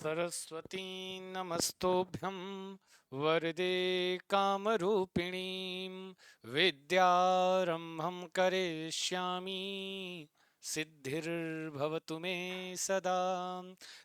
सरस्वती नमस्तोभ्यं वरदे कामरूपिणीं विद्यारंभं करिष्यामि सिद्धिर्भवतु मे सदा।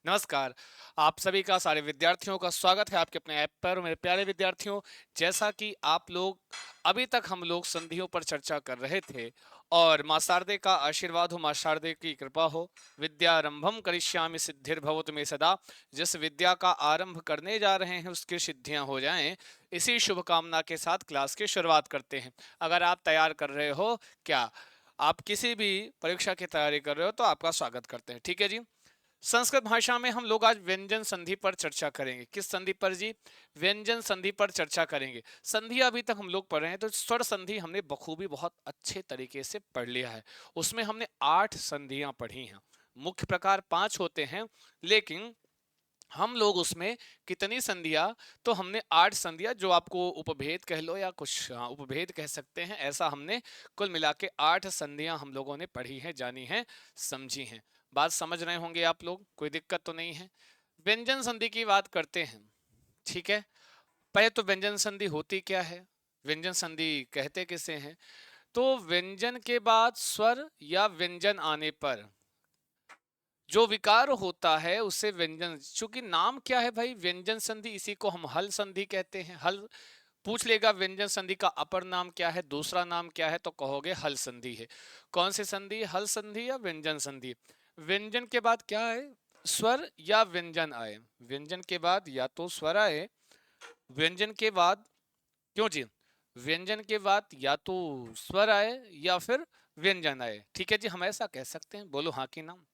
नमस्कार, आप सभी का, सारे विद्यार्थियों का स्वागत है आपके अपने ऐप पर। मेरे प्यारे विद्यार्थियों, जैसा कि आप लोग अभी तक हम लोग संधियों पर चर्चा कर रहे थे और मां शारदे का आशीर्वाद हो, मां शारदे की कृपा हो। विद्यारंभम करिष्यामि सिद्धिर्भवतु मे सदा। जिस विद्या का आरंभ करने जा रहे हैं उसकी सिद्धियां हो जाएं, इसी शुभकामना के साथ क्लास की शुरुआत करते हैं। अगर आप तैयार कर रहे हो, क्या आप किसी भी परीक्षा की तैयारी कर रहे हो, तो आपका स्वागत करते हैं। ठीक है जी। संस्कृत भाषा में हम लोग आज व्यंजन संधि पर चर्चा करेंगे। किस संधि पर जी? व्यंजन संधि पर चर्चा करेंगे। संधि अभी तक हम लोग पढ़ रहे हैं, तो स्वर संधि हमने बखूबी बहुत अच्छे तरीके से पढ़ लिया है। उसमें हमने 8 संधियां पढ़ी हैं। मुख्य प्रकार 5 होते हैं, लेकिन हम लोग उसमें कितनी संधियां, तो हमने 8 संधियां, जो आपको उपभेद कह लो या कुछ, हाँ, उपभेद कह सकते हैं, ऐसा हमने कुल मिला के 8 संधियां हम लोगों ने पढ़ी हैं, जानी हैं, समझी हैं। बात समझ रहे होंगे आप लोग, कोई दिक्कत तो नहीं है। व्यंजन संधि की बात करते हैं। ठीक है, पहले तो व्यंजन संधि होती क्या है, व्यंजन संधि कहते किसे हैं? तो व्यंजन के बाद स्वर या व्यंजन आने पर जो विकार होता है उसे व्यंजन, चूंकि नाम क्या है भाई, व्यंजन संधि, इसी को हम हल संधि कहते हैं। हल पूछ लेगा व्यंजन संधि का अपर नाम क्या है, दूसरा नाम क्या है, तो कहोगे हल संधि है। कौन सी संधि? हल संधि या व्यंजन संधि। व्यंजन के बाद क्या है? स्वर या व्यंजन आए। व्यंजन के बाद या तो स्वर आए, व्यंजन के बाद, क्यों जी, व्यंजन के बाद या तो स्वर आए या फिर व्यंजन आए। ठीक है जी, हम ऐसा कह सकते हैं। बोलो हाँ कि ना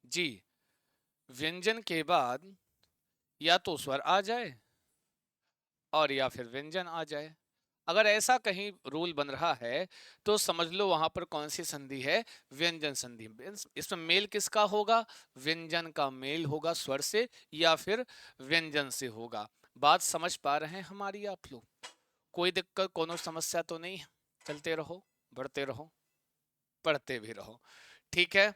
जी। व्यंजन के बाद या तो स्वर आ जाए और या फिर व्यंजन आ जाए। अगर ऐसा कहीं रूल बन रहा है, तो समझ लो वहां पर कौन सी संधि है? व्यंजन संधि। इसमें मेल किसका होगा? व्यंजन का मेल होगा स्वर से या फिर व्यंजन से होगा। बात समझ पा रहे हैं हमारी आप लोग? कोई दिक्कत, कोनो समस्या तो नहीं है? चलते रहो, बढ़ते रहो, पढ़ते भी रहो। ठीक है।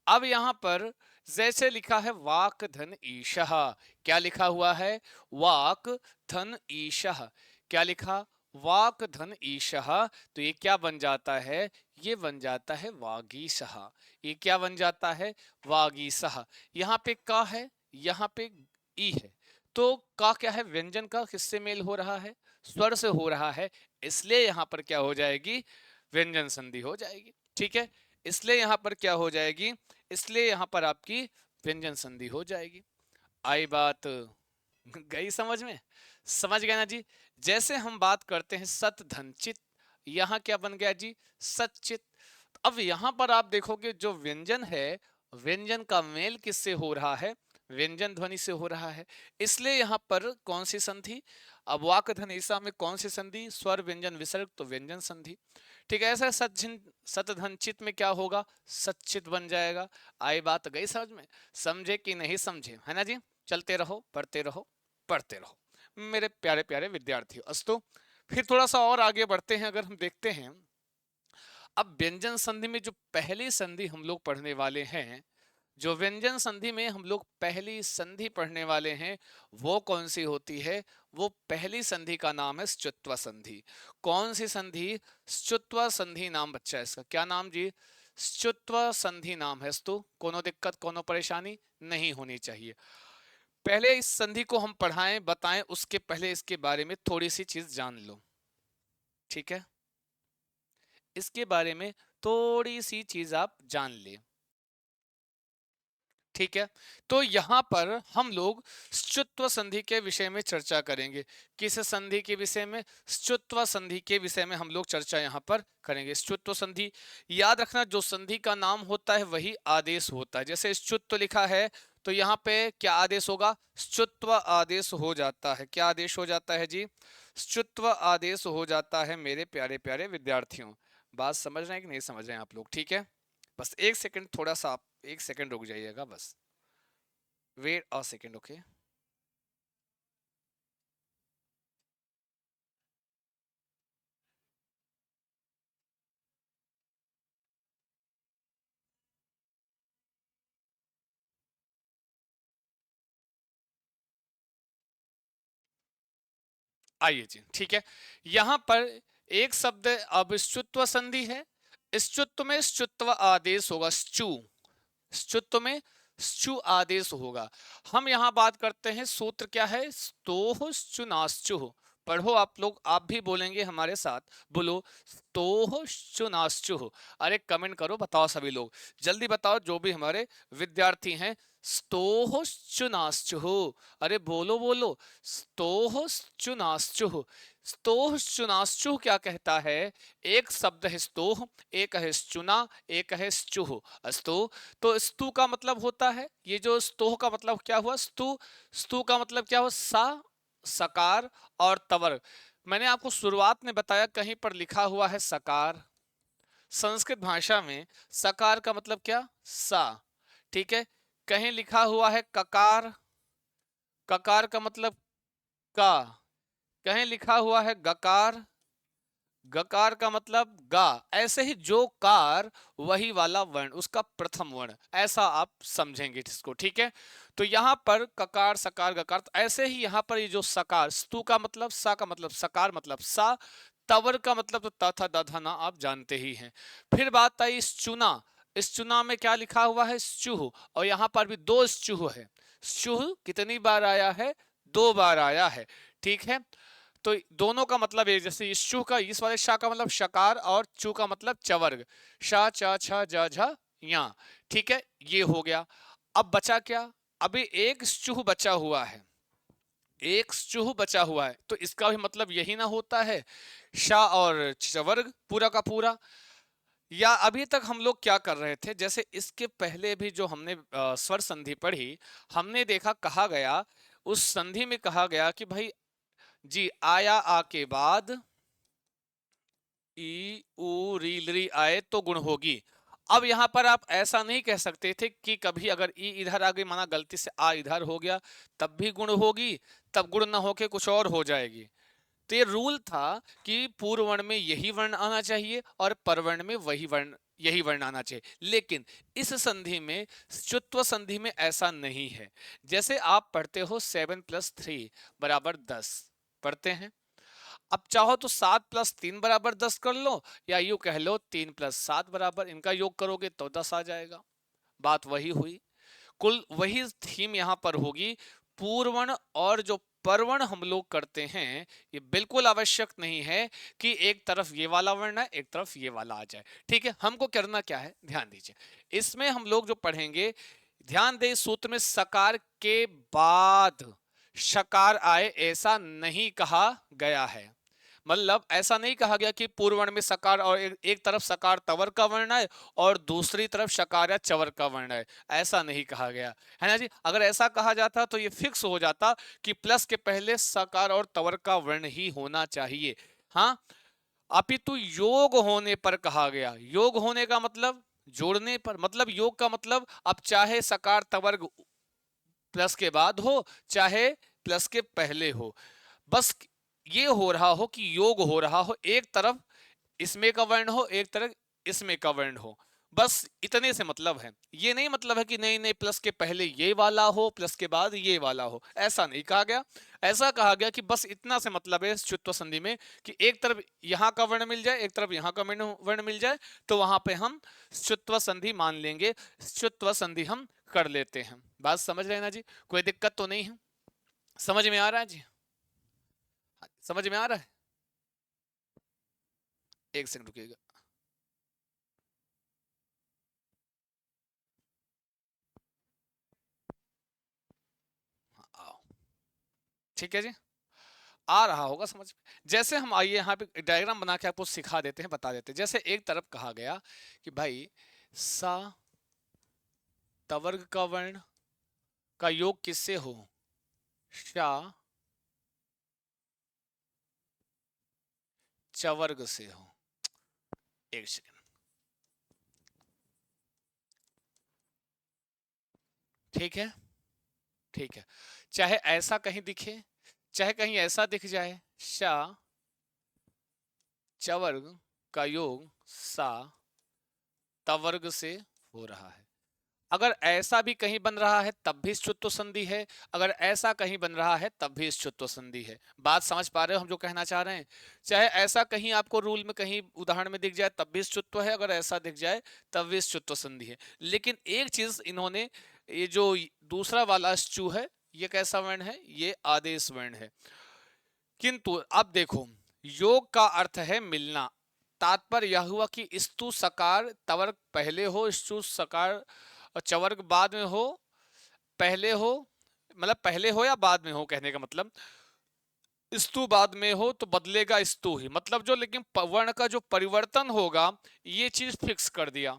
अब यहां पर जैसे लिखा है वाक धन ईशः, क्या लिखा हुआ है? वाक धन ईशः। क्या लिखा? वाक धन ईशः। तो ये क्या बन जाता है? ये बन जाता है वागीशः। ये क्या बन जाता है? वागीशः। यहां पे का है, यहां पे ई है। तो का क्या है? व्यंजन का किससे मेल हो रहा है? स्वर से हो रहा है। इसलिए यहां पर क्या हो जाएगी? व्यंजन संधि हो जाएगी। ठीक है, इसलिए यहां पर क्या हो जाएगी? इसलिए यहां पर आपकी व्यंजन संधि हो जाएगी। आई बात गई समझ में? समझ गए ना जी? जैसे हम बात करते हैं सत धन चित, यहां क्या बन गया जी? सचित। अब यहां पर आप देखोगे जो व्यंजन है, व्यंजन का मेल किससे हो रहा है? व्यंजन ध्वनि से हो रहा है। इसलिए यहां पर कौन सी संधि? अब वाक धन ईसा में कौन सी संधि? स्वर व्यंजन विसर्ग, तो व्यंजन संधि। ठीक है, ऐसा सचिन सतधन चित में क्या होगा? सचित बन जाएगा। आई बात गई समझ में? समझे कि नहीं समझे, है ना जी? चलते रहो, पढ़ते रहो, पढ़ते रहो मेरे प्यारे प्यारे विद्यार्थियों। अस्तु, फिर थोड़ा सा और आगे बढ़ते हैं। अगर हम देखते हैं, अब व्यंजन संधि में जो पहली संधि हम लोग पढ़ने वाले हैं, जो व्यंजन संधि में हम लोग पहली संधि पढ़ने वाले हैं, वो कौन सी होती है? वो पहली संधि का नाम है स्चुत्वा संधि। कौन सी संधि? स्चुत्वा संधि नाम बच्चा है इसका। क्या नाम जी? स्चुत्वा संधि नाम है। स्तु, कोनो दिक्कत, कोनो परेशानी नहीं होनी चाहिए। पहले इस संधि को हम पढ़ाएं, बताएं, उसके पहले इसके बारे में थोड़ी सी चीज जान लो। ठीक है, इसके बारे में थोड़ी सी चीज आप जान ले। ठीक है, तो यहां पर हम लोग स्चुत्व संधि के विषय में चर्चा करेंगे। किस संधि के विषय में? स्चुत्व संधि के विषय में हम लोग चर्चा यहां पर करेंगे। स्चुत्व संधि, याद रखना, जो संधि का नाम होता है वही आदेश होता है। जैसे स्चुत्व लिखा है, तो यहाँ पे क्या आदेश होगा? स्चुत्व आदेश हो जाता है। क्या आदेश हो जाता है जी? स्चुत्व आदेश हो जाता है मेरे प्यारे प्यारे विद्यार्थियों। बात समझ रहे हैं कि नहीं समझ रहे हैं आप लोग? ठीक है, बस एक सेकंड, थोड़ा सा आप एक सेकंड रुक जाइएगा बस। Wait a second, okay? आइए जी, ठीक है। यहां पर एक शब्द अब श्चुत्व संधि है। श्चुत्व में श्चुत्व आदेश होगा, श्चु। श्चुत्व में श्चु आदेश होगा। हम यहां बात करते हैं, सूत्र क्या है, स्तोह श्चुनाश्चुः। पढ़ो आप लोग, आप भी बोलेंगे हमारे साथ, बोलो स्तोह श्चुनाश्चुः। अरे कमेंट करो, बताओ सभी लोग, जल्दी बताओ जो भी हमारे विद्यार्थी हैं। स्तोह श्चुनाश्चुः, अरे बोलो बोलो, स्तोह श्चुनाश्चुः। स्तोह श्चुनाश्चुः क्या कहता है, एक शब्द है स्तोह, एक है श्चुना, एक है श्चुः। अस्तु, तो स्तु का मतलब होता है, ये जो स्तोह का मतलब क्या हुआ, स्तु। स्तु का मतलब क्या हुआ, सा, सकार और तवर्ग। मैंने आपको शुरुआत में बताया, कहीं पर लिखा हुआ है सकार। संस्कृत भाषा में सकार का मतलब क्या, सा, ठीक है। कहीं लिखा हुआ है ककार, ककार का मतलब का। कहीं लिखा हुआ है गकार, गकार का मतलब गा। ऐसे ही जो कार वही वाला वर्ण, उसका प्रथम वर्ण, ऐसा आप समझेंगे इसको, ठीक है। तो यहां पर ककार सकार गकार, तो ऐसे ही यहां पर ये जो सकार, स्तु का मतलब, सा का मतलब सकार मतलब सा, तवर का मतलब तो त था द था ना, आप जानते ही हैं। फिर बात आई इस चुना। इस चुना में क्या लिखा हुआ है, श्चुह, और यहां पर भी दो श्चुह है। श्चुह कितनी बार आया है, दो बार आया है, ठीक है। तो दोनों का मतलब एक जैसे, इस चू का, इस वाले शाह का मतलब शकार, और चू का मतलब चवर्ग, शाह चा छा जा झा या, ठीक है। ये हो गया। अब बचा क्या, अभी एक चूह बचा हुआ है, एक चूह बचा हुआ है, तो इसका भी मतलब यही ना होता है, शाह और चवर्ग पूरा का पूरा। या अभी तक हम लोग क्या कर रहे थे, जैसे इसके पहले भी जो हमने स्वर संधि पढ़ी, हमने देखा, कहा गया, उस संधि में कहा गया कि भाई जी, आया आ के बाद ई उ री ली आए तो गुण होगी। अब यहां पर आप ऐसा नहीं कह सकते थे कि कभी अगर ई इधर आ गई, माना गलती से आ इधर हो गया, तब भी गुण होगी, तब गुण ना होके कुछ और हो जाएगी। तो ये रूल था कि पूर्व वर्ण में यही वर्ण आना चाहिए और परवर्ण में वही वर्ण, यही वर्ण आना चाहिए। लेकिन इस संधि में, श्चुत्व संधि में ऐसा नहीं है। जैसे आप पढ़ते हो 7+3 = 10, पढ़ते हैं। अब चाहो तो 7+3 = 10 कर लो, या यूं कह लो 3+7 बराबर, इनका योग करोगे तो 10 आ जाएगा। बात वही हुई, कुल वही थीम यहां पर होगी। पूर्वण और जो परवण हम लोग करते हैं, ये बिल्कुल आवश्यक नहीं है कि एक तरफ ये वाला वर्ण है, एक तरफ ये वाला आ जाए, ठीक है। हमको करना क्या है, ध्यान दीजिए। इसमें हम लोग जो पढ़ेंगे, ध्यान दें, सूत्र में सकार के बाद शकार आए ऐसा नहीं कहा गया है। मतलब ऐसा नहीं कहा गया कि पूर्व वर्ण में सकार और एक तरफ सकार तवर का वर्ण है और दूसरी तरफ शकार या चवर का वर्ण है, ऐसा नहीं कहा गया है ना जी। अगर ऐसा कहा जाता तो ये फिक्स हो जाता कि प्लस के पहले सकार और तवर का वर्ण ही होना चाहिए। हाँ, अपितु योग होने पर कहा गया। योग होने का मतलब जोड़ने पर, मतलब योग का मतलब, अब चाहे सकार तवर्ग प्लस के बाद हो, चाहे प्लस के पहले हो, बस ये हो रहा हो कि योग हो रहा हो, एक तरफ इसमें का वर्ण हो, एक तरफ इसमें का वर्ण हो, बस इतने से मतलब है। ये नहीं मतलब है कि नहीं नहीं प्लस के पहले ये वाला हो, प्लस के बाद ये वाला हो, ऐसा नहीं कहा गया। ऐसा कहा गया कि बस इतना से मतलब है श्चुत्व संधि में, कि एक तरफ यहां का वर्ण मिल जाए, एक तरफ यहां का वर्ण मिल जाए, तो वहां पे हम श्चुत्व संधि मान लेंगे, श्चुत्व संधि हम कर लेते हैं। बात समझ रहे हैं ना जी, कोई दिक्कत तो नहीं है, समझ में आ रहा है जी, समझ में आ रहा है। एक सेकंड रुकिएगा। हाँ, आओ, ठीक है जी, आ रहा होगा समझ में। जैसे हम आइए यहाँ पे डायग्राम बना के आपको सिखा देते हैं, बता देते हैं। जैसे एक तरफ कहा गया कि भाई सा तवर्ग का वर्ण का योग किससे हो, शा चवर्ग से हो। एक सेकंड, ठीक है, ठीक है। चाहे ऐसा कहीं दिखे, चाहे कहीं ऐसा दिख जाए, शा चवर्ग का योग सा तवर्ग से हो रहा है। अगर ऐसा भी कहीं बन रहा है तब भी च्युत्व संधि है, अगर ऐसा कहीं बन रहा है तब भी च्युत्व संधि है। बात समझ पा रहे हो हम जो कहना चाह रहे हैं? चाहे ऐसा कहीं आपको रूल में कहीं उदाहरण में दिख जाए तब भी च्युत्व है, अगर ऐसा दिख जाए तब भी च्युत्व संधि है। लेकिन एक चीज इन्होंने, ये जो दूसरा वाला च्यू है, ये कैसा वर्ण है? ये आदेश वर्ण है। किंतु अब देखो, योग का अर्थ है मिलना। तात्पर्य यह हुआ कि स्तु सकार तवर्ग पहले हो, स्तु सकार और चवर्ग बाद में हो, पहले हो, मतलब पहले हो या बाद में हो, कहने का मतलब स्तु बाद में हो तो बदलेगा स्तु ही, मतलब जो, लेकिन वर्ण का जो परिवर्तन होगा ये चीज फिक्स कर दिया।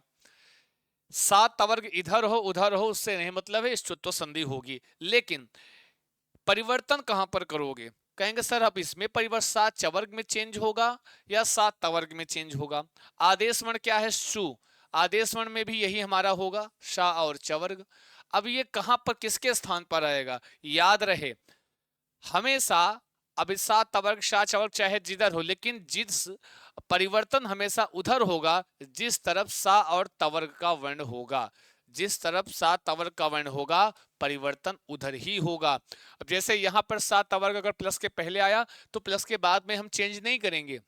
सात तवर्ग इधर हो उधर हो उससे नहीं मतलब है, स्तुत्व संधि होगी। लेकिन परिवर्तन कहां पर करोगे? कहेंगे सर अब इसमें परिवर्तन सात चवर्ग में चेंज होगा या सात तवर्ग में चेंज होगा? आदेश वर्ण क्या है? शु। आदेश वर्ण में भी यही हमारा होगा, शा और चवर्ग। अब ये कहां पर किसके स्थान पर आएगा? याद रहे हमेशा अभिसा तवर्ग शाह चवर्ग चाहे जिधर हो, लेकिन जिस परिवर्तन हमेशा उधर होगा जिस तरफ सा और तवर्ग का वर्ण होगा। जिस तरफ सा तवर्ग का वर्ण होगा परिवर्तन उधर ही होगा। अब जैसे यहां पर सा तवर्ग अगर प्लस के पहले आया तो प्लस के बाद में हम चेंज नहीं करेंगे।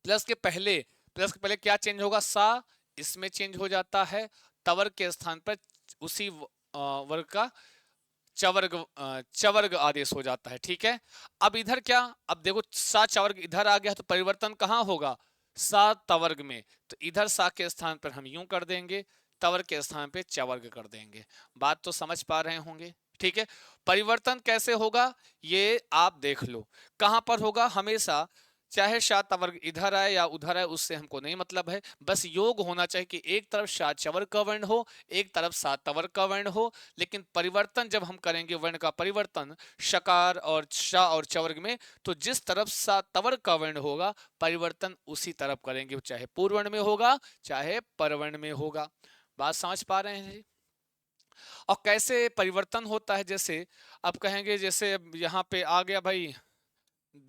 प्लस के पहले, प्लस के पहले क्या चेंज होगा? सा इसमें चेंज हो जाता है, तवर्ग के स्थान पर उसी वर्ग का चवर्ग आदेश हो जाता है। ठीक है, अब इधर क्या? अब देखो सा चवर्ग इधर आ गया तो परिवर्तन कहां होगा? सा तवर्ग में। तो इधर सा के स्थान पर हम यूं कर देंगे, तवर्ग के स्थान पे चवर्ग कर देंगे। बात तो समझ पा रहे होंगे? ठीक है, परिवर्तन कैसे होगा ये आप देख लो। कहां पर होगा? हमेशा चाहे शात वर्ग इधर आए या उधर आए उससे हमको नहीं मतलब है, बस योग होना चाहिए कि एक तरफ शात चवर्ग का वर्ण हो, एक तरफ सात तवर्ग का वर्ण हो। लेकिन परिवर्तन जब हम करेंगे वर्ण का परिवर्तन शकार और शा और चवर्ग में, तो जिस तरफ सा तवर्ग का वर्ण होगा परिवर्तन उसी तरफ करेंगे, चाहे पूर्वर्ण में होगा चाहे परवर्ण में होगा। बात समझ पा रहे हैं जी? और कैसे परिवर्तन होता है? जैसे अब कहेंगे, जैसे अब यहाँ पे आ गया भाई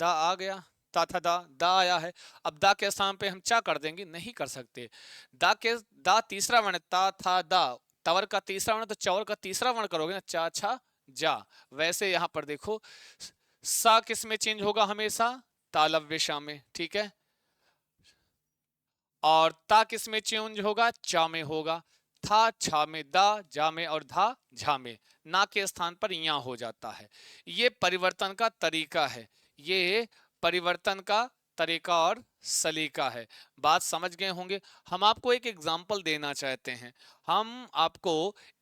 दा आ गया, ता था दा, दा आया है। अब दा के स्थान पे हम चा कर देंगे? नहीं कर सकते। दा तीसरा वर्ण, ता था दा, तवर का तीसरा वर्ण, तो चवर का तीसरा वर्ण करोगे ना, चा छा जा। वैसे यहां पर देखो सा किस में चेंज होगा? हमेशा तालव्य शा में। ठीक है, और ता किस में चेंज होगा? चा में होगा। था छा में, दा जा में, और धा झा में। ना के स्थान पर यहां हो जाता है। ये परिवर्तन का तरीका है, ये परिवर्तन का तरीका और सलीका है। बात समझ गए होंगे? हम आपको एक एग्जाम्पल देना चाहते हैं, हम आपको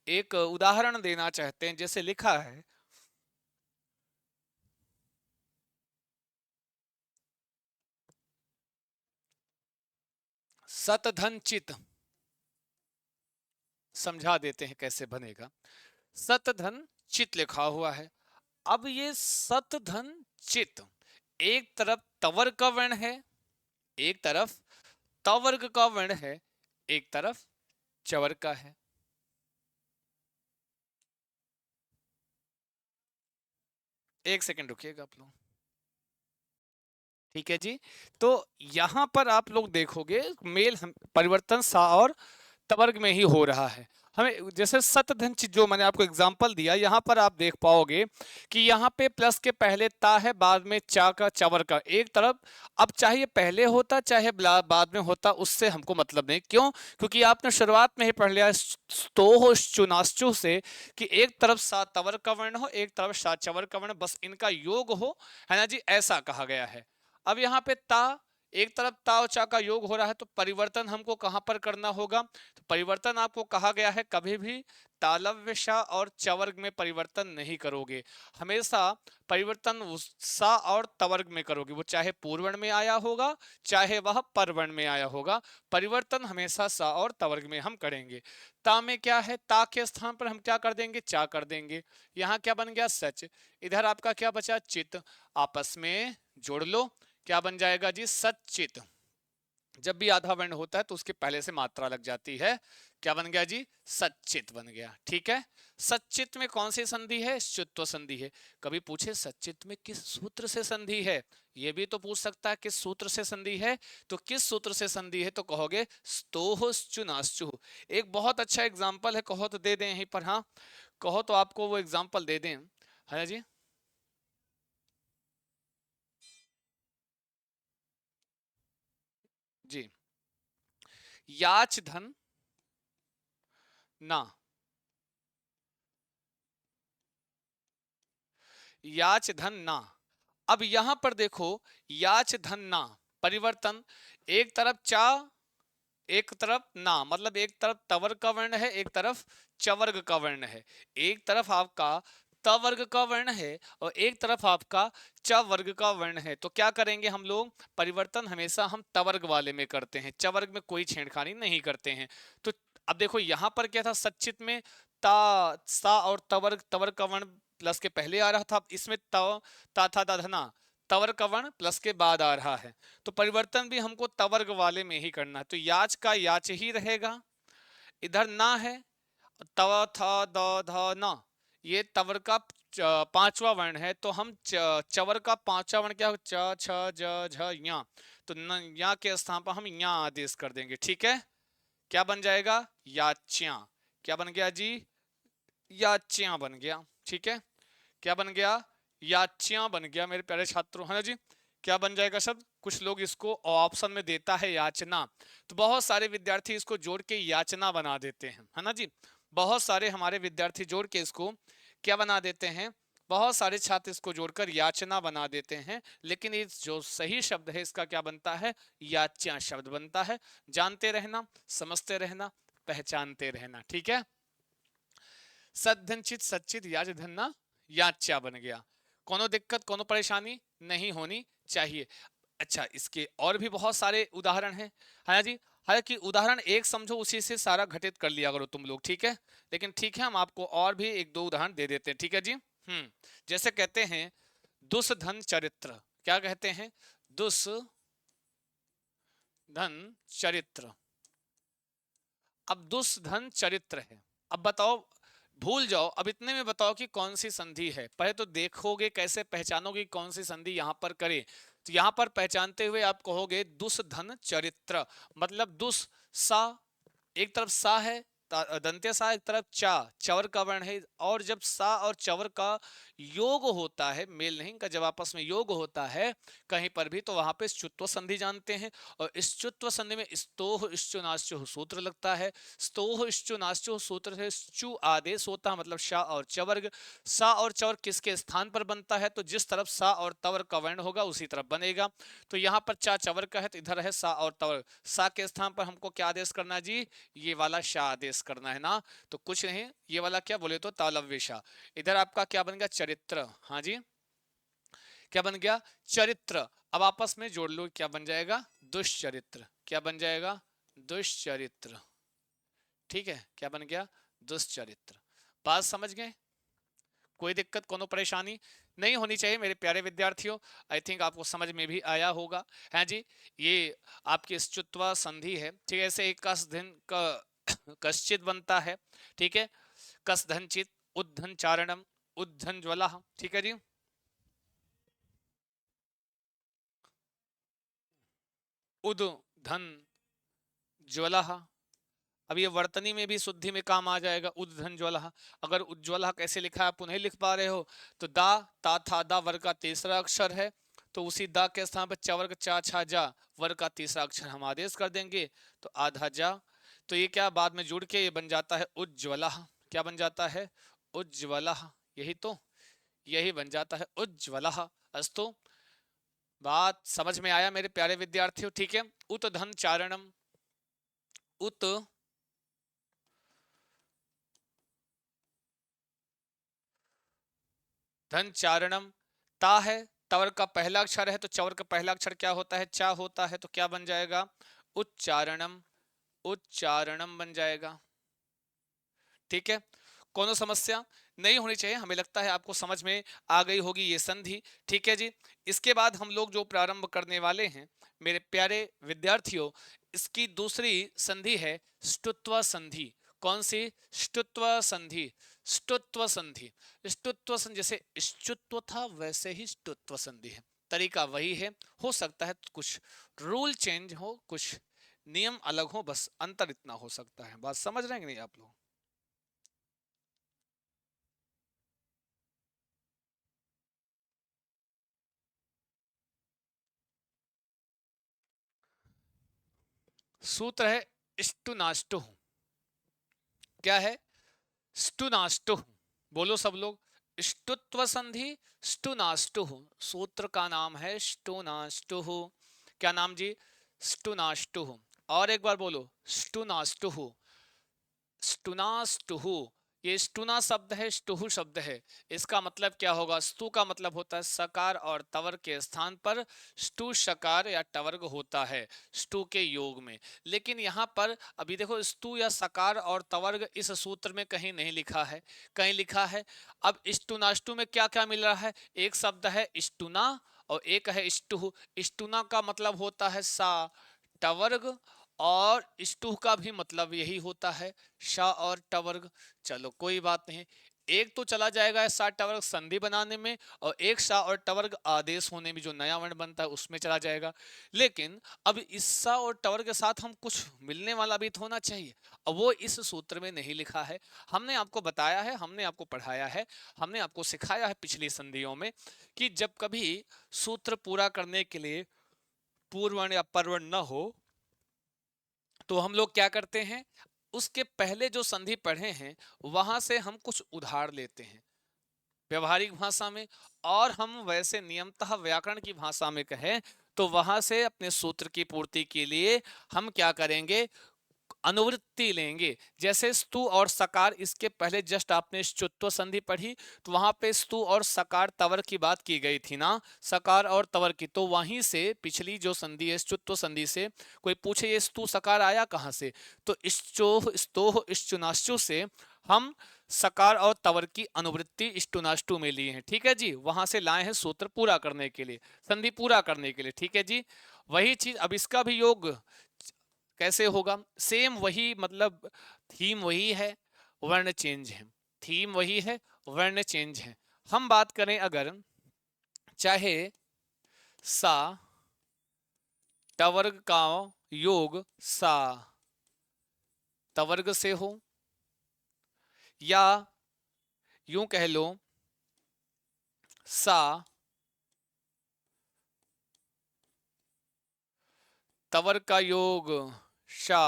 एक उदाहरण देना चाहते हैं। जैसे लिखा है सत धन चित, समझा देते हैं कैसे बनेगा। सत धन चित लिखा हुआ है। अब ये सत धन चित, एक तरफ तवर्ग का वर्ण है, एक तरफ तवर्ग का वर्ण है, एक तरफ चवर्ग का है। एक सेकंड रुकिएगा आप लोग। ठीक है जी, तो यहां पर आप लोग देखोगे मेल परिवर्तन सा और तवर्ग में ही हो रहा है। हमें जैसे सतधन जो मैंने आपको एग्जांपल दिया, यहां पर आप देख पाओगे कि यहां पे प्लस के पहले ता है, बाद में चा का चवर का एक तरफ। अब चाहे पहले होता चाहे बाद में होता उससे हमको मतलब नहीं। क्यों? क्योंकि आपने शुरुआत में ही पढ़ लिया तो हो चुनाश्चु से कि एक तरफ सा तवर का वर्ण हो, एक तरफ सा चवर का वर्ण, बस इनका योग हो, है ना जी, ऐसा कहा गया है। अब यहाँ पे ता, एक तरफ ता और चा का योग हो रहा है, तो परिवर्तन हमको कहां पर करना होगा? तो परिवर्तन आपको कहा गया है कभी भी तालव्य शा और चवर्ग में परिवर्तन नहीं करोगे। हमेशा परिवर्तन सा और तवर्ग में करोगे, वो चाहे पूर्वर्ण में आया होगा चाहे वह परवर्ण में आया होगा। परिवर्तन हमेशा सा और तवर्ग में हम करेंगे। ता में क्या है? ता के स्थान पर हम क्या कर देंगे? चा कर देंगे। यहाँ क्या बन गया? सच। इधर आपका क्या बचा? चित। आपस में जोड़ लो, क्या बन जाएगा जी? सचित। जब भी आधा वर्ण होता है तो उसके पहले से मात्रा लग जाती है। क्या बन गया जी? सच्चित बन गया। ठीक है। सच्चित में कौन सी संधि है? श्चुत्व संधि है। कभी पूछे सच्चित में किस सूत्र से संधि है, ये भी तो पूछ सकता है किस सूत्र से संधि है। तो किस सूत्र से संधि है तो कहोगे स्तोश्चुनाश्चु। एक बहुत अच्छा एग्जाम्पल है, कहो तो दे दें यहीं पर। हाँ, कहो तो आपको वो एग्जाम्पल दे दें, है जी। जी, याच धन ना, याच धन ना। अब यहां पर देखो, याच धन ना, परिवर्तन, एक तरफ चा, एक तरफ ना, मतलब एक तरफ तवर्ग का वर्ण है, एक तरफ चवर्ग का वर्ण है। एक तरफ आपका तवर्ग का वर्ण है और एक तरफ आपका चवर्ग का वर्ण है। तो क्या करेंगे हम लोग? परिवर्तन हमेशा हम तवर्ग वाले में करते हैं, चवर्ग में कोई छेड़खानी नहीं करते हैं। तो अब देखो यहां पर क्या था, सच्चित में ता, सा और तवर्ग, तवर्ग का वर्ण प्लस के पहले आ रहा था। इसमें ता था दधना, तवर्ग का वर्ण प्लस के बाद आ रहा है। तो परिवर्तन भी हमको तवर्ग वाले में ही करना है। तो याच का याच ही रहेगा, इधर ना है, तव था द ध न, ये तवर का पांचवा वर्ण है। तो हम चवर का पांचवा वर्ण क्या हो, च छ ज झ या, तो न या के स्थान पर हम या आदेश कर देंगे। ठीक है। क्या बन जाएगा? याच्या। क्या बन गया जी? याच्या बन गया। ठीक है। क्या बन गया? याच्या बन गया मेरे प्यारे छात्रों, है ना जी। क्या बन जाएगा शब्द? कुछ लोग इसको ऑप्शन में देता है याचना, तो बहुत सारे विद्यार्थी इसको जोड़ के याचना बना देते हैं, है ना जी। बहुत सारे हमारे विद्यार्थी जोड़ के इसको क्या बना देते हैं, बहुत सारे छात्र इसको जोड़कर याचना बना देते हैं। लेकिन ये जो सही शब्द है इसका क्या बनता है? याच्या शब्द बनता है। जानते रहना, समझते रहना, पहचानते रहना। ठीक है। सद्धनचित सच्चित याच धन्ना याच्या बन गया। कोनो दिक्कत, कोनो परेशानी नहीं होनी चाहिए। अच्छा, इसके और भी बहुत सारे उदाहरण हैं, है ना जी। हालांकि उदाहरण एक समझो, उसी से सारा घटित कर लिया करो तुम लोग। ठीक है। लेकिन ठीक है, हम आपको और भी एक दो उदाहरण दे देते हैं। ठीक है जी। जैसे कहते हैं दुष्धन चरित्र। क्या कहते हैं? दुष्धन चरित्र। अब दुष्धन चरित्र है। अब बताओ, भूल जाओ, अब इतने में बताओ कि कौन सी संधि है। पहले तो देखोगे, कैसे पहचानोगे कौन सी संधि यहां पर करे। तो यहां पर पहचानते हुए आप कहोगे दुष्धन चरित्र, मतलब दुस सा, एक तरफ सा है, दंत्य सा, एक तरफ चा, चवर का वर्ण है। और जब सा और चवर का योग होता है, मेल नहीं का, जब आपस में योग होता है कहीं पर भी, तो वहां पे च्युत्व संधि जानते हैं। और इस च्युत्व संधि में स्तोह इश्चुनाश्चु सूत्र लगता है। स्तोह इश्चुनाश्चु सूत्र से चु आदेश होता है, मतलब शा और चवर्ग। सा और चवर किसके स्थान पर बनता है? तो जिस तरफ सा और तवर का वर्ण होगा उसी तरफ बनेगा। तो यहाँ पर चा चवर का है, तो इधर है सा और तवर। सा के स्थान पर हमको क्या आदेश करना है जी? ये वाला शाह आदेश करना है ना। तो कुछ नहीं, ये वाला क्या बोले तो तालव्य शाह। इधर आपका क्या बन गया? चरित्र। हाँ जी, क्या बन गया? चरित्र। अब आपस में जोड़ लो, क्या बन जाएगा? दुष्चरित्र। क्या बन जाएगा? दुष्चरित्र। ठीक है। क्या बन गया? दुष्चरित्र। बात समझ गए? कोई दिक्कत, कोनो परेशानी नहीं होनी चाहिए मेरे प्यारे विद्यार्थियों। आई थिंक आपको समझ में भी आया होगा, है जी। ये आपकी स्तुत्वा संधि है। ठीक है। ऐसे एक कस दिन का कश्चित बनता है। ठीक है। कस धनचित, उद्धन चारणम, उद्धन ज्वला। ठीक है जी। उद धन ज्वला। अब ये वर्तनी में भी शुद्धि में काम आ जाएगा, उद्धन ज्वला। अगर उज्ज्वला कैसे लिखा है, आप उन्हें लिख पा रहे हो, तो दा, ता था दा वर्ग का तीसरा अक्षर है, तो उसी दा के स्थान पर चवर्ग चा छा जा वर्ग का तीसरा अक्षर हम आदेश कर देंगे, तो आधा जा। तो ये क्या बाद में जुड़ के ये बन जाता है उज्ज्वला। क्या बन जाता है? उज्ज्वला। यही तो, यही बन जाता है उज्ज्वला। अस्तु, बात समझ में आया मेरे प्यारे विद्यार्थियों? ठीक है। उत धन चारणम, उत धन चारणम, ता है, तवर का पहला अक्षर है, तो चवर का पहला अक्षर क्या होता है? चा होता है। तो क्या बन जाएगा? उच्चारणम। उच्चारणम बन जाएगा। ठीक है। कोनो समस्या? नहीं होनी चाहिए। हमें लगता है आपको समझ में आ गई होगी ये संधि। ठीक है जी। इसके बाद हम लोग जो प्रारंभ करने वाले हैं मेरे प्यारे विद्यार्थियों, इसकी दूसरी संधि है ष्टुत्व संधि। कौन सी? ष्टुत्व संधि। ष्टुत्व संधि। ष्टुत्व संधि, जैसे ष्टुत्व था वैसे ही ष्टुत्व संधि है, तरीका वही है। हो सकता है कुछ रूल चेंज हो, कुछ नियम अलग हो, बस अंतर इतना हो सकता है। बात समझ रहे हैं कि नहीं आप लोग? सूत्र है स्टुनाष्टु। क्या है? स्टुनाष्टु। बोलो सब लोग। ष्टुत्व संधि स्टुनाष्टु। सूत्र का नाम है स्टुनाष्टु। क्या नाम जी? स्टुनाष्टु। और एक बार बोलो, स्टुनाष्टु। स्टुनाष्टुहु। ये स्टुना शब्द है, स्टुहु शब्द है। इसका मतलब क्या होगा? स्तु का मतलब होता है सकार और तवर्ग के स्थान पर स्टु शकार या टवर्ग होता है स्टु के योग में। लेकिन यहाँ पर अभी देखो, स्तु या सकार और तवर्ग इस सूत्र में कहीं नहीं लिखा है, कहीं लिखा है। अब स्टुनाष्टु में क्या क्या मिल रहा है? एक शब्द है स्टुना और एक है स्टुह। स्टुना का मतलब होता है सा टवर्ग, और स्टूह का भी मतलब यही होता है शा और टवर्ग। चलो कोई बात नहीं, एक तो चला जाएगा सा टवर्ग संधि बनाने में, और एक शा और टवर्ग आदेश होने में, जो नया वर्ण बनता है उसमें चला जाएगा। लेकिन अब इस सा और टवर्ग के साथ हम कुछ मिलने वाला भी तो होना चाहिए, अब वो इस सूत्र में नहीं लिखा है। हमने आपको बताया है, हमने आपको पढ़ाया है, हमने आपको सिखाया है पिछली संधियों में कि जब कभी सूत्र पूरा करने के लिए पूर्ववर्ण या परवर्ण न हो तो हम लोग क्या करते हैं, उसके पहले जो संधि पढ़े हैं वहां से हम कुछ उधार लेते हैं व्यवहारिक भाषा में, और हम वैसे नियमतः व्याकरण की भाषा में कहें तो वहां से अपने सूत्र की पूर्ति के लिए हम क्या करेंगे, अनुवृत्ति लेंगे। जैसे स्तु और सकार, इसके पहले जस्ट आपने च्युत्व संधि पढ़ी तो वहां पे स्तु और सकार तवर की बात की गई थी ना, सकार और तवर की। तो वहीं से पिछली जो संधि है च्युत्व संधि से कोई पूछे ये स्तु सकार आया कहां से, तो इश्चोह स्तोह इश्चुनाश्चु से हम सकार और तवर की अनुवृत्ति इष्टुनाष्टु में लिए हैं। ठीक है जी, वहां से लाए हैं सूत्र पूरा करने के लिए, संधि पूरा करने के लिए। ठीक है जी, वही चीज अब इसका भी योग कैसे होगा? सेम वही, मतलब थीम वही है, वर्ण चेंज है। थीम वही है, वर्ण चेंज है। हम बात करें अगर, चाहे सा टवर्ग का योग सा तवर्ग से हो, या यूं कह लो सा तवर्ग का योग शा,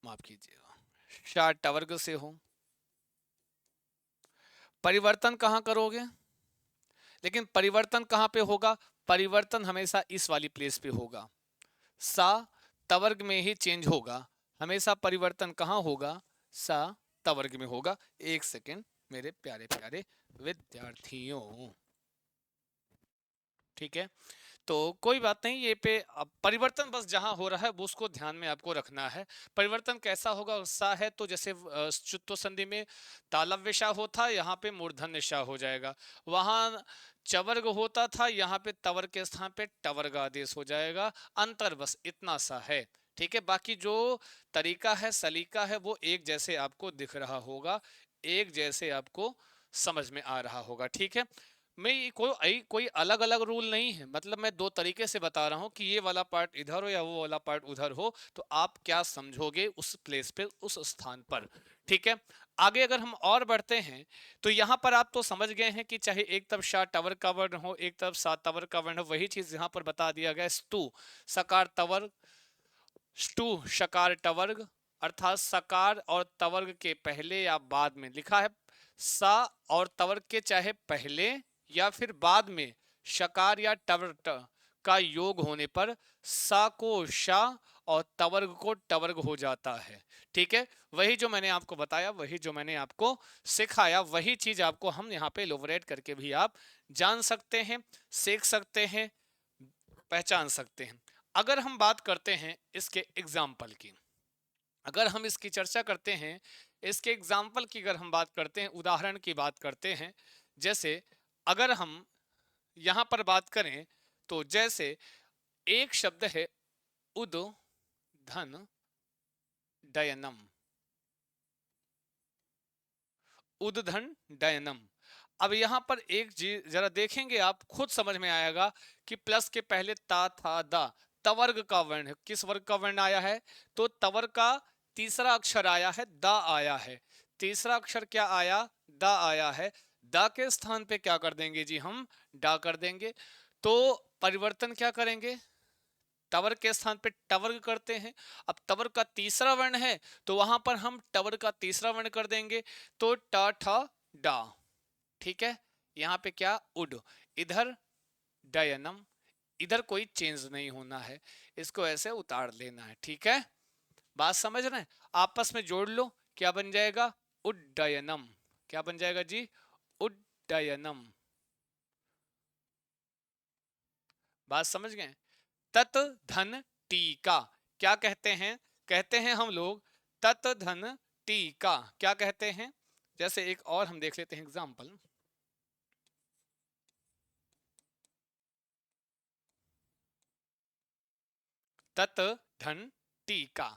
माफ कीजिएगा, शा टवर्ग से हो। परिवर्तन कहां करोगे? लेकिन परिवर्तन कहां पे होगा? परिवर्तन हमेशा इस वाली प्लेस पे होगा, सा तवर्ग में ही चेंज होगा। हमेशा परिवर्तन कहां होगा? सा तवर्ग में होगा। एक सेकेंड मेरे प्यारे प्यारे विद्यार्थियों। ठीक है, तो कोई बात नहीं, ये पे अब परिवर्तन बस जहां हो रहा है वो उसको ध्यान में आपको रखना है। परिवर्तन कैसा होगा? सा है तो जैसे च्युत्व संधि में तालव्य सा होता, यहाँ पे मूर्धन्य सा हो जाएगा। वहां चवर्ग होता था, यहाँ पे तवर के स्थान पे टवर्ग आदेश हो जाएगा। अंतर बस इतना सा है। ठीक है, बाकी जो तरीका है, सलीका है, वो एक जैसे आपको दिख रहा होगा, एक जैसे आपको समझ में आ रहा होगा। ठीक है, मैं ये कोई अलग अलग रूल नहीं है, मतलब मैं दो तरीके से बता रहा हूं कि ये वाला पार्ट इधर हो या वो वाला पार्ट उधर हो, तो आप क्या समझोगे उस प्लेस पे, उस स्थान पर। ठीक है, आगे अगर हम और बढ़ते हैं तो यहां पर आप तो समझ गए हैं कि चाहे एक तरफ शा टवर का वर्ण हो, एक तरफ सा तवर का वर्ण हो, वही चीज यहां पर बता दिया गया, स्तु सकार तवर, स्टू शकार टवर्ग, अर्थात सकार और तवर्ग के पहले या बाद में लिखा है, सा और तवर्ग के चाहे पहले या फिर बाद में शकार या टवर्ग का योग होने पर सा को शा और तवर्ग को टवर्ग हो जाता है। ठीक है, वही जो मैंने आपको बताया, वही जो मैंने आपको सिखाया, वही चीज आपको हम यहाँ पे इलोबरेट करके भी आप जान सकते हैं, सीख सकते हैं, पहचान सकते हैं। अगर हम बात करते हैं इसके एग्जाम्पल की, अगर हम इसकी चर्चा करते हैं इसके एग्जाम्पल की अगर हम बात करते हैं, उदाहरण की बात करते हैं, जैसे अगर हम यहां पर बात करें तो जैसे एक शब्द है उद धन डयनम, उद्धन डयनम। अब यहां पर एक चीज जरा देखेंगे, आप खुद समझ में आएगा कि प्लस के पहले ता था दा, तवर्ग का वर्ण है। किस वर्ग का वर्ण आया है? तो तवर्ग का तीसरा अक्षर आया है, दा आया है। तीसरा अक्षर क्या आया? दा आया है। दा के स्थान पे क्या कर देंगे जी? हम डा कर देंगे। तो परिवर्तन क्या करेंगे? टवर के स्थान पे टवर्ग करते हैं। अब टवर का तीसरा वर्ण है तो वहां पर हम टवर का तीसरा वर्ण कर देंगे, तो टा ठा डा। ठीक है, यहां पे क्या? उड। इधर डयनम, इधर कोई चेंज नहीं होना है, इसको ऐसे उतार लेना है। ठीक है, बात समझ रहे हैं? आपस में जोड़ लो, क्या बन जाएगा? उड्डयनम। क्या बन जाएगा जी? उड्डयनम। बात समझ गए? तत धन टीका क्या कहते हैं? कहते हैं हम लोग तत धन टीका। क्या कहते हैं? जैसे एक और हम देख लेते हैं एग्जाम्पल। तत धन टीका।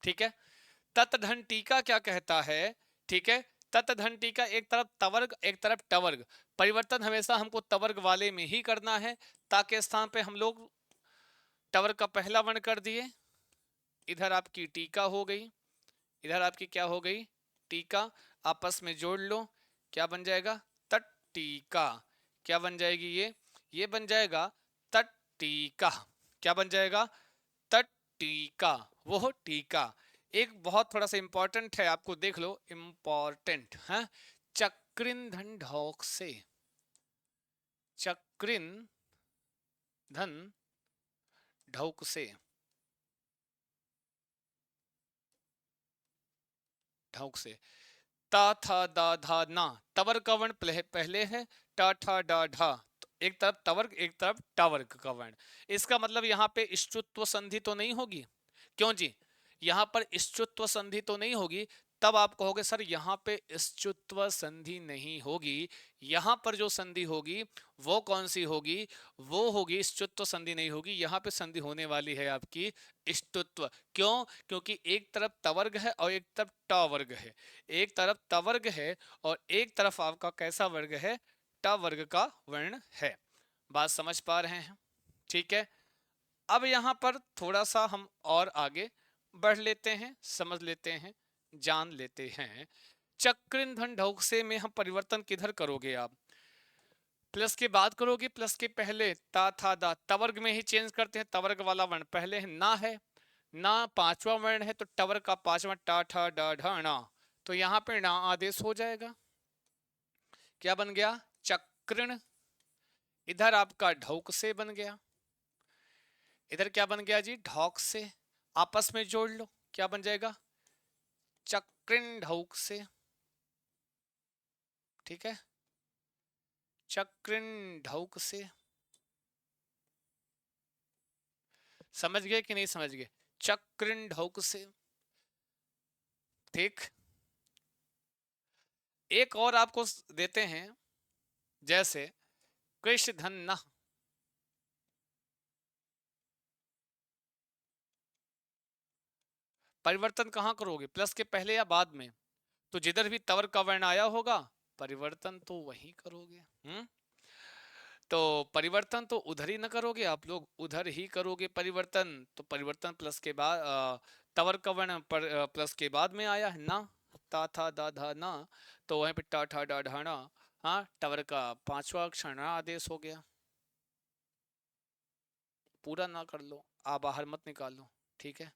ठीक है, तत धन टीका क्या कहता है? ठीक है, तत धन टीका, एक तरफ तवर्ग एक तरफ टवर्ग। परिवर्तन हमेशा हमको तवर्ग वाले में ही करना है। ताके स्थान पे हम लोग टवर्ग का पहला वर्ण कर दिए। इधर आपकी टीका हो गई, इधर आपकी क्या हो गई? टीका। आपस में जोड़ लो, क्या बन जाएगा? तट्टीका। क्या बन जाएगी ये बन जाएगा तट्टीका। क्या बन जाएगा? तट्टीका। वो टीका। एक बहुत थोड़ा सा इंपॉर्टेंट है, आपको देख लो, इंपॉर्टेंट है। चक्रिन धन ढोक से, चक्रिन धन ढौक से, ढौक से। ता था दा धा ना, तवर का वर्ण पहले है, टा ठा डा ढा। तो एक तरफ तवर्ग एक तरफ टावर्ग का वर्ण। इसका मतलब यहाँ पे इष्टुत्व संधि तो नहीं होगी? क्यों जी? यहाँ पर इष्टुत्व संधि तो नहीं होगी। तब आप कहोगे सर यहाँ पे इष्टुत्व संधि नहीं होगी। यहाँ पर जो संधि होगी वो कौन सी होगी? वो होगी, इष्टुत्व संधि नहीं होगी। यहाँ पे संधि होने वाली है आपकी इष्टुत्व। क्यों? क्योंकि एक तरफ तवर्ग है और एक तरफ ट वर्ग है। एक तरफ तवर्ग है और एक तरफ आपका कैसा वर्ग है? ट वर्ग का वर्ण है। बात समझ पा रहे हैं? ठीक है, अब यहां पर थोड़ा सा हम और आगे बढ़ लेते हैं, समझ लेते हैं, जान लेते हैं। चक्रिन धन ढौक से में हम परिवर्तन किधर करोगे आप? प्लस के बाद करोगे, प्लस के पहले ता था दा, तवर्ग में ही चेंज करते हैं। तवर्ग वाला वर्ण पहले है, ना है ना, पांचवा वर्ण है तो टवर्ग का पांचवा टा ठा डा ढा ना, तो यहां पे ना आदेश हो जाएगा। क्या बन गया? चक्रण। इधर आपका ढौक से बन गया, इधर क्या बन गया जी? ढौक से। आपस में जोड़ लो, क्या बन जाएगा? चक्रिन ढौक से। ठीक है, चक्रिन ढौक से। समझ गए कि नहीं समझ गए? चक्रिन ढौक से। ठीक, एक और आपको देते हैं, जैसे कृष्ण धन न। परिवर्तन कहां करोगे? प्लस के पहले या बाद में? तो जिधर भी तवर का वर्ण आया होगा परिवर्तन तो वही करोगे। तो परिवर्तन तो उधर ही ना करोगे आप लोग, उधर ही करोगे परिवर्तन। तो परिवर्तन प्लस के बाद तवर का वर्ण प्लस के बाद में आया है ना, ता था दा धा ना, तो वहीं पे टा ठा डा ढा ना। हाँ, टवर का पांचवा अक्षर ना आदेश हो गया। पूरा ना कर लो, आ बाहर मत निकालो। ठीक है,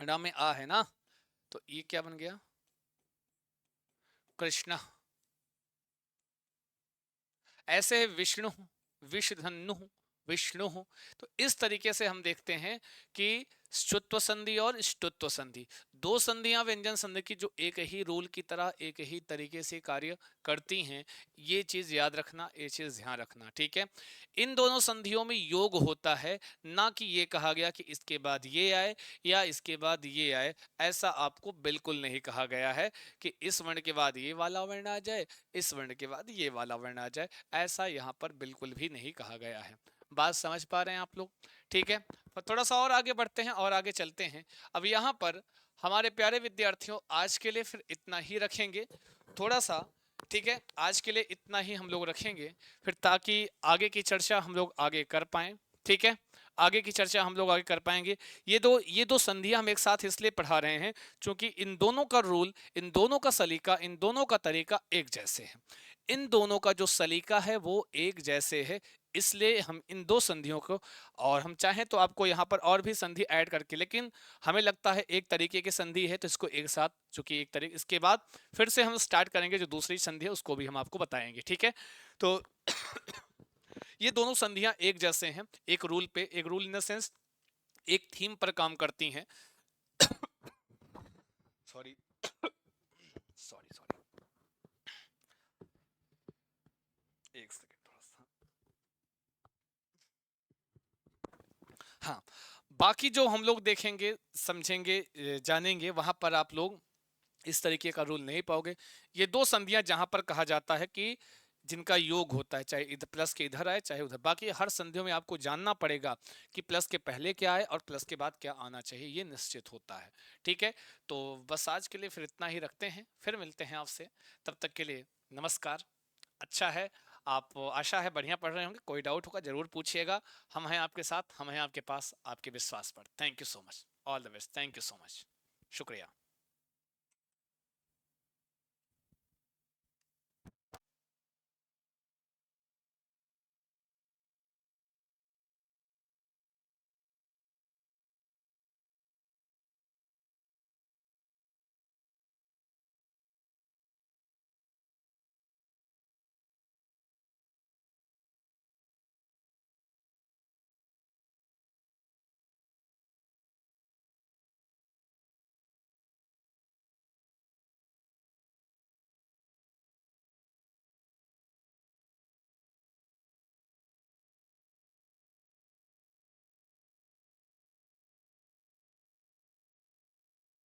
ना में आ है ना, तो ये क्या बन गया? कृष्ण। ऐसे विष्णु, विषधनु, विष्णु। तो इस तरीके से हम देखते हैं कि ष्टुत्व संधि और ष्टुत्व संधि दो संधियां व्यंजन संधि की जो एक ही रूल की तरह एक ही तरीके से कार्य करती हैं, ये चीज याद रखना, ये चीज ध्यान रखना, ठीक है। इन दोनों संधियों में योग होता है, ना कि ये कहा गया कि इसके बाद ये आए या इसके बाद ये आए। ऐसा आपको बिल्कुल नहीं कहा गया है कि इस वर्ण के बाद ये वाला वर्ण आ जाए, इस वर्ण के बाद ये वाला वर्ण आ जाए, ऐसा यहाँ पर बिल्कुल भी नहीं कहा गया है। बात समझ पा रहे हैं आप लोग? ठीक है, पर थोड़ा सा और आगे बढ़ते हैं और आगे चलते हैं। अब यहाँ पर हमारे प्यारे विद्यार्थियों, आज के लिए फिर इतना ही रखेंगे थोड़ा सा, ठीक है। आज के लिए इतना ही हम लोग रखेंगे, फिर ताकि आगे की चर्चा हम लोग आगे कर पाएं, ठीक है। आगे की चर्चा हम लोग आगे कर पाएंगे। ये दो संधियां हम एक साथ इसलिए पढ़ा रहे हैं क्योंकि इन दोनों का रूल, इन दोनों का सलीका, इन दोनों का तरीका एक जैसे है। इन दोनों का जो सलीका है वो एक जैसे है, इसलिए हम इन दो संधियों को, और हम चाहें तो आपको यहाँ पर और भी संधि ऐड करके, लेकिन हमें लगता है एक तरीके की संधि है तो इसको एक साथ, चूंकि एक तरीके, इसके बाद फिर से हम स्टार्ट करेंगे जो दूसरी संधि है उसको भी हम आपको बताएंगे, ठीक है। तो ये दोनों संधियां एक जैसे हैं, एक रूल पे, एक रूल इन द सेंस एक थीम पर काम करती हैं। सॉरी सॉरी सॉरी, एक सेकेंड थोड़ा सा। हाँ, बाकी जो हम लोग देखेंगे, समझेंगे, जानेंगे, वहां पर आप लोग इस तरीके का रूल नहीं पाओगे। ये दो संधियां जहां पर कहा जाता है कि जिनका योग होता है, चाहे इधर प्लस के इधर आए चाहे उधर, बाकी हर संधियों में आपको जानना पड़ेगा कि प्लस के पहले क्या आए और प्लस के बाद क्या आना चाहिए, ये निश्चित होता है, ठीक है। तो बस आज के लिए फिर इतना ही रखते हैं, फिर मिलते हैं आपसे, तब तक के लिए नमस्कार। अच्छा है, आप, आशा है बढ़िया पढ़ रहे होंगे, कोई डाउट होगा जरूर पूछिएगा, हम हैं आपके साथ, हम हैं आपके पास, आपके विश्वास पर। Thank you so much, all the best, thank you so much, शुक्रिया।